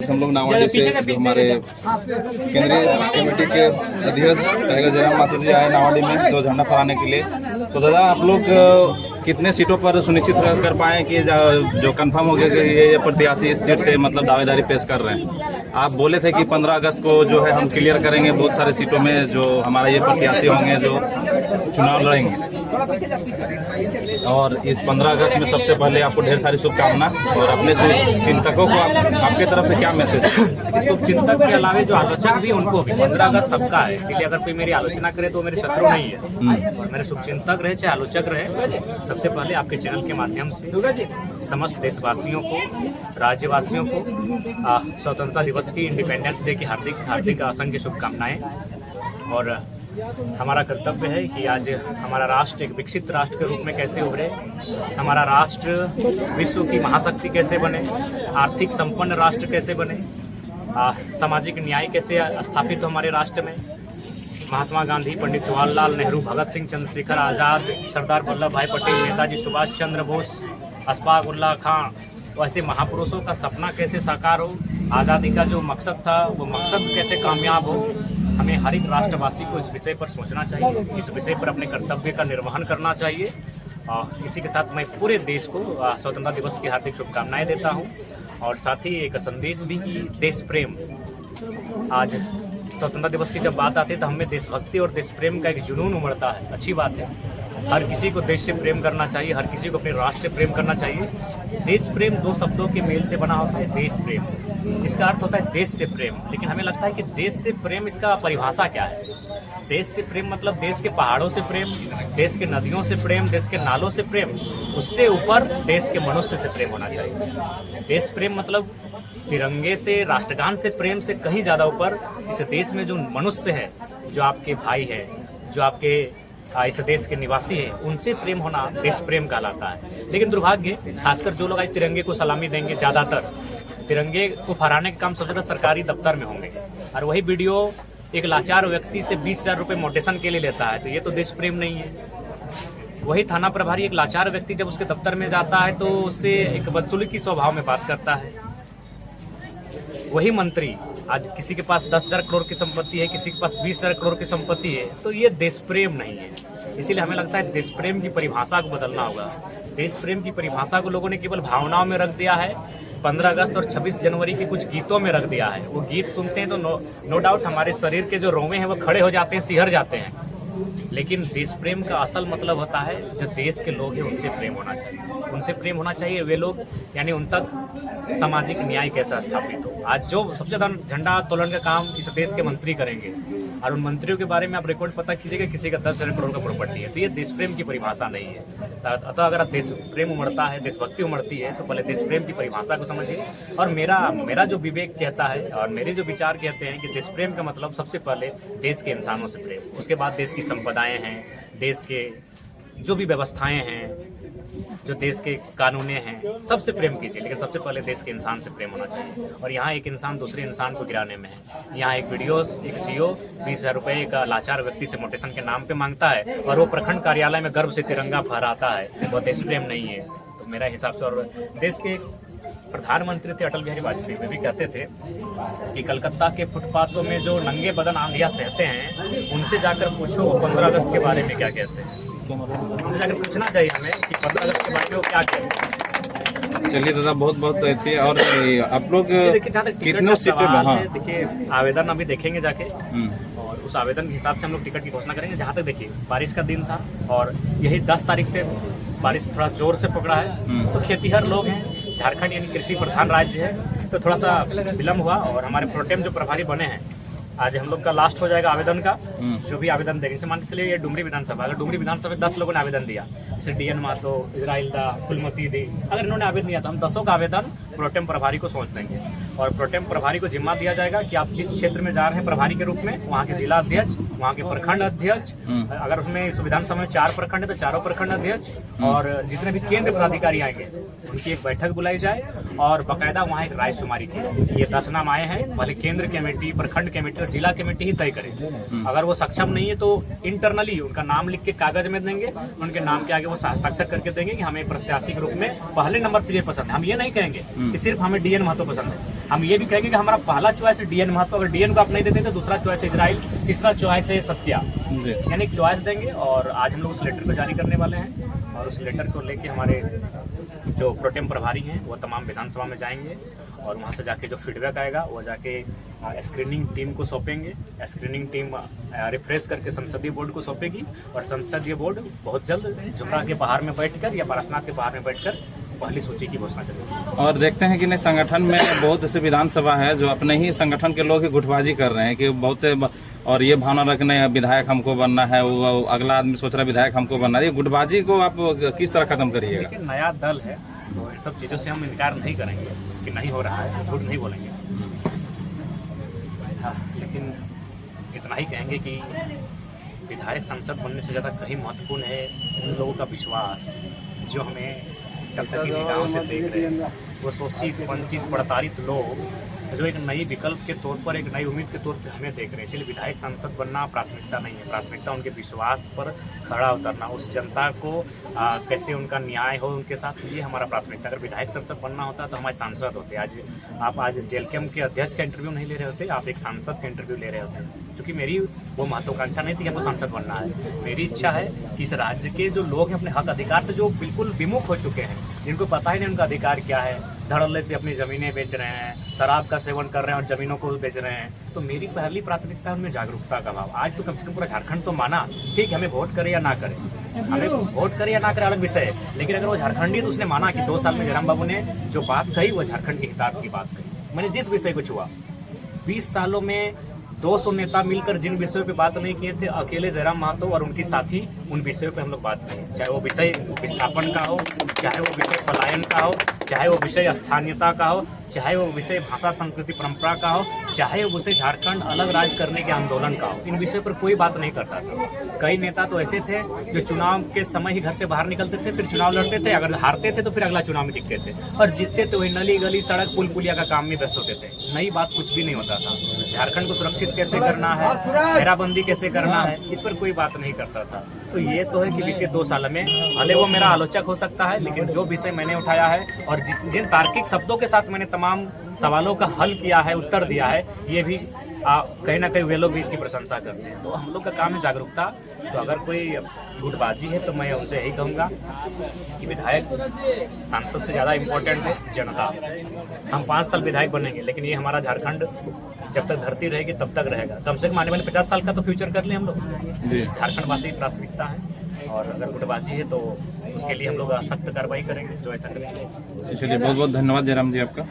आज हम लोग नावाडी से जो हमारे केंद्रीय कमेटी के अध्यक्ष टाइगर जयराम माथुर जी आए नावाडी में तो झंडा फहराने के लिए। तो दादा आप लोग कितने सीटों पर सुनिश्चित कर पाए कि जो कंफर्म हो गया कि ये प्रत्याशी इस सीट से मतलब दावेदारी पेश कर रहे हैं? आप बोले थे कि 15 अगस्त को जो है हम क्लियर करेंगे बहुत सारे सीटों में जो हमारा ये प्रत्याशी होंगे जो चुनाव लड़ेंगे। और इस 15 अगस्त में सबसे पहले आपको ढेर सारी शुभकामनाएं और अपने चिंतकों को आपके तरफ से क्या मैसेज है? शुभचिंतक के अलावा जो आलोचक भी उनको भी 15 अगस्त सबका है, इसलिए अगर कोई मेरी आलोचना करे तो मेरे शत्रु नहीं है। मेरे शुभचिंतक रहे चाहे आलोचक रहे, सबसे पहले आपके चैनल के माध्यम से समस्त देशवासियों को, राज्यवासियों को स्वतंत्रता दिवस की, इंडिपेंडेंस डे की हार्दिक असंख्य शुभकामनाएं। और हमारा कर्तव्य है कि आज हमारा राष्ट्र एक विकसित राष्ट्र के रूप में कैसे उभरे, हमारा राष्ट्र विश्व की महाशक्ति कैसे बने, आर्थिक संपन्न राष्ट्र कैसे बने, सामाजिक न्याय कैसे स्थापित हो हमारे राष्ट्र में। महात्मा गांधी, पंडित जवाहरलाल नेहरू, भगत सिंह, चंद्रशेखर आज़ाद, सरदार वल्लभ भाई पटेल, नेताजी सुभाष चंद्र बोस, अशफाक उल्लाह खां, वैसे महापुरुषों का सपना कैसे साकार हो, आज़ादी का जो मकसद था वो मकसद कैसे कामयाब हो। हमें हर एक राष्ट्रवासी को इस विषय पर सोचना चाहिए, इस विषय पर अपने कर्तव्य का निर्वहन करना चाहिए। इसी के साथ मैं पूरे देश को स्वतंत्रता दिवस की हार्दिक शुभकामनाएं देता हूं और साथ ही एक संदेश भी कि देश प्रेम। आज स्वतंत्रता दिवस की जब बात आती है तो हमें देशभक्ति और देश प्रेम का एक जुनून उमड़ता है, अच्छी बात है। हर किसी को देश से प्रेम करना चाहिए, हर किसी को अपने राष्ट्र से प्रेम करना चाहिए। देश प्रेम दो शब्दों के मेल से बना होता है, देश प्रेम, इसका अर्थ होता है देश से प्रेम। लेकिन हमें लगता है कि देश से प्रेम, इसका परिभाषा क्या है? देश से प्रेम मतलब देश के पहाड़ों से प्रेम, देश के नदियों से प्रेम, देश के नालों से प्रेम, उससे ऊपर देश के मनुष्य से प्रेम होना चाहिए। देश प्रेम मतलब तिरंगे से, राष्ट्रगान से प्रेम से कहीं ज़्यादा ऊपर इस देश में जो मनुष्य है, जो आपके भाई है, जो आपके इस देश के निवासी हैं, उनसे प्रेम होना देश प्रेम कहलाता है। लेकिन दुर्भाग्य, खासकर जो लोग आज तिरंगे को सलामी देंगे, ज़्यादातर तिरंगे को फहराने का काम सबसे ज़्यादा सरकारी दफ्तर में होंगे, और वही वीडियो एक लाचार व्यक्ति से 20,000 रुपये मोटेशन के लिए लेता है, तो ये तो देश प्रेम नहीं है। वही थाना प्रभारी एक लाचार व्यक्ति जब उसके दफ्तर में जाता है तो उससे एक बदसुली की स्वभाव में बात करता है। वही मंत्री आज किसी के पास 10,000 करोड़ की संपत्ति है, किसी के पास 20,000 करोड़ की संपत्ति है, तो ये देश प्रेम नहीं है। इसीलिए हमें लगता है देश प्रेम की परिभाषा को बदलना होगा। देश प्रेम की परिभाषा को लोगों ने केवल भावनाओं में रख दिया है, 15 अगस्त और 26 जनवरी के कुछ गीतों में रख दिया है। वो गीत सुनते हैं तो नो डाउट हमारे शरीर के जो रोंवे हैं वो खड़े हो जाते हैं, सिहर जाते हैं। लेकिन देश प्रेम का असल मतलब होता है जो देश के लोग हैं उनसे प्रेम होना चाहिए, उनसे प्रेम होना चाहिए वे लोग, यानी उन तक सामाजिक न्याय कैसा स्थापित हो। आज जो सबसे ज़्यादा झंडा तोलन का काम इस देश के मंत्री करेंगे, और उन मंत्रियों के बारे में आप रिकॉर्ड पता कीजिएगा, किसी का 10,000 करोड़ का प्रॉपर्टी है, तो ये देश प्रेम की परिभाषा नहीं है। अतः अगर देश प्रेम उमड़ता है, देशभक्ति उमड़ती है, तो पहले देश प्रेम की परिभाषा को समझिए। और मेरा जो विवेक कहता है और मेरे जो विचार कहते हैं कि देश प्रेम का मतलब सबसे पहले देश के इंसानों से प्रेम, उसके बाद देश की संपदाएं हैं, देश के जो भी व्यवस्थाएं हैं, जो देश के कानूनें हैं, सबसे प्रेम कीजिए। लेकिन सबसे पहले देश के इंसान से प्रेम होना चाहिए। और यहाँ एक इंसान दूसरे इंसान को गिराने में है। यहाँ एक वीडियो, एक सीओ 20,000 रुपये का लाचार व्यक्ति से मोटेशन के नाम पे मांगता है और वो प्रखंड कार्यालय में गर्व से तिरंगा फहराता है, वो देश प्रेम नहीं है। तो मेरा हिसाब से, और देश के प्रधानमंत्री थे अटल बिहारी वाजपेयी, वे भी कहते थे कि कलकत्ता के फुटपाथों में जो नंगे बदन आंधियाँ सहते हैं, उनसे जाकर पूछो वो 15 अगस्त के बारे में क्या कहते हैं। उनसे जाकर पूछना चाहिए हमें कि 15 अगस्त के बारे में वो क्या कहते हैं। चलिए दादा, बहुत बहुत थी। और आप लोग कितने सीटें में? देखिए, आवेदन अभी देखेंगे जाके, और उस आवेदन के हिसाब से हम लोग टिकट की घोषणा करेंगे। जहाँ तक देखिए, बारिश का दिन था और यही 10 तारीख से बारिश थोड़ा जोर से पकड़ा है, तो खेतीहर लोग हैं, झारखंड यानी कृषि प्रधान राज्य है, तो थोड़ा सा विलम्ब हुआ। और हमारे प्रोटेम जो प्रभारी बने हैं, आज हम लोग का लास्ट हो जाएगा आवेदन का। जो भी आवेदन देंगे, जैसे मान के चलिए ये डुमरी विधानसभा, अगर डुमरी विधानसभा में 10 लोगों ने आवेदन दिया, जैसे DN महतो, इजराइल दा, फुलमती दी, अगर इन्होंने आवेदन दिया तो हम 10 का आवेदन प्रोटेम प्रभारी को सौंप देंगे। और प्रोटेम प्रभारी को जिम्मा दिया जाएगा कि आप जिस क्षेत्र में जा रहे हैं प्रभारी के रूप में, वहाँ के जिला अध्यक्ष, वहाँ के प्रखंड अध्यक्ष, अगर उसमें इस विधानसभा में 4 प्रखंड है तो चारों प्रखंड अध्यक्ष, और जितने भी केंद्र पदाधिकारी आएंगे उनकी एक बैठक बुलाई जाए और बाकायदा वहाँ एक रायशुमारी की। ये 10 नाम आए हैं, पहले केंद्र कमेटी, प्रखंड कमेटी और जिला कमेटी ही तय करे। अगर वो सक्षम नहीं है तो इंटरनली उनका नाम लिख के कागज में देंगे, उनके नाम के आगे वो हस्ताक्षर करके देंगे कि हमें प्रत्याशी के रूप में पहले नंबर पर ये पसंद है। हम ये नहीं कहेंगे कि सिर्फ हमें DN महतो पसंद है, हम ये भी कहेंगे कि हमारा पहला चॉइस है डीएन महतो, अगर डीएन को आप नहीं देते तो दूसरा चॉइस है इजराइल, तीसरा चॉइस है सत्या। जी यानी एक चॉइस देंगे और आज हम लोग उस लेटर को जारी करने वाले हैं और उस लेटर को लेके हमारे जो प्रोटेम प्रभारी हैं वो तमाम विधानसभा में जाएंगे और वहाँ से जाके जो फीडबैक आएगा वो जाके स्क्रीनिंग टीम को सौंपेंगे। स्क्रीनिंग टीम रिफ्रेश करके संसदीय बोर्ड को सौंपेगी और संसदीय बोर्ड बहुत जल्द जुमरा के पहाड़ में बैठकर या पारसनाथ के पहाड़ में बैठकर पहली सूची की घोषणा करेगी। और देखते हैं कि नहीं संगठन में बहुत से विधानसभा है जो अपने ही संगठन के लोग ही गुटबाजी कर रहे हैं कि बहुत से और ये भावना रखने हैं विधायक हमको बनना है, वो अगला आदमी सोच रहा है विधायक हमको बनना है। ये गुटबाजी को आप किस तरह खत्म करिएगा? देखिए नया दल है तो इन सब चीज़ों से हम इनकार नहीं करेंगे कि नहीं हो रहा है, झूठ नहीं बोलेंगे। हाँ, लेकिन इतना ही कहेंगे कि विधायक सांसद बनने से ज़्यादा कहीं महत्वपूर्ण है उन लोगों का विश्वास जो हमें तब तक की निगाहों से देख रहे हैं, वो शोषित वंचित प्रताड़ित लोग जो एक नई विकल्प के तौर पर, एक नई उम्मीद के तौर पर हमें देख रहे हैं। इसलिए विधायक सांसद बनना प्राथमिकता नहीं है, प्राथमिकता उनके विश्वास पर खड़ा उतरना, उस जनता को कैसे उनका न्याय हो उनके साथ, ये हमारा प्राथमिकता। अगर विधायक सांसद बनना होता तो हमारे सांसद होते। आज जेल कैम्प के अध्यक्ष का इंटरव्यू नहीं ले रहे होते, आप एक सांसद का इंटरव्यू ले रहे होते। क्योंकि मेरी वो महत्वाकांक्षा नहीं थी कि हमको सांसद बनना है, मेरी इच्छा है कि इस राज्य के जो लोग हैं अपने हक अधिकार से जो बिल्कुल विमुख हो चुके हैं, जिनको पता ही नहीं उनका अधिकार क्या है, धड़ल्ले से अपनी ज़मीनें बेच रहे हैं, शराब का सेवन कर रहे हैं और ज़मीनों को बेच रहे हैं, तो मेरी पहली प्राथमिकता है उनमें जागरूकता का भाव। आज तो कम से कम पूरा झारखंड तो माना, ठीक हमें वोट करे या ना करे, हमें वोट करे या ना करे अलग विषय है, लेकिन अगर वो झारखंडी तो उसने माना कि 2 साल में जयराम बाबू ने जो बात कही वो झारखंड के हितार्थ की बात कही। मैंने जिस विषय को छुआ 20 सालों में 200 नेता मिलकर जिन विषयों पे बात नहीं किए थे, अकेले जयराम महतो और उनकी साथी उन विषयों पे हम लोग बात करें, चाहे वो विषय विस्थापन का हो, चाहे वो विषय पलायन का हो, चाहे वो विषय स्थानीयता का हो, चाहे वो विषय भाषा संस्कृति परंपरा का हो, चाहे वो विषय झारखंड अलग राज्य करने के आंदोलन का हो। इन विषयों पर कोई बात नहीं करता था। कई नेता तो ऐसे थे जो चुनाव के समय ही घर से बाहर निकलते थे, फिर चुनाव लड़ते थे, अगर हारते थे तो फिर अगला चुनाव में दिखते थे, और जीतते तो वही नली गली सड़क पुल पुलिया का काम में व्यस्त होते थे। नई बात कुछ भी नहीं होता था। झारखंड को सुरक्षित कैसे करना है, घेराबंदी कैसे करना है, इस पर कोई बात नहीं करता था। तो ये तो है कि बीते 2 साल में भले वो मेरा आलोचक हो सकता है, लेकिन जो विषय मैंने उठाया है और जिन तार्किक शब्दों के साथ मैंने तमाम सवालों का हल किया है, उत्तर दिया है, ये भी कहीं ना कहीं वे लोग भी इसकी प्रशंसा करते हैं। तो हम लोग का काम है जागरूकता। तो अगर कोई गुटबाजी है तो मैं उनसे यही कहूँगा कि विधायक सांसद से ज़्यादा इम्पोर्टेंट है जनता। हम 5 साल विधायक बनेंगे, लेकिन ये हमारा झारखंड जब तक धरती रहेगी तब तक रहेगा। कम से कम आने वाले 50 साल का तो फ्यूचर कर लें हम लोग। झारखंड वासी प्राथमिकता है और अगर गुटबाजी है तो उसके लिए हम लोग सख्त कार्रवाई करेंगे, जो ऐसा करेंगे। चलिए बहुत बहुत धन्यवाद जयराम जी आपका।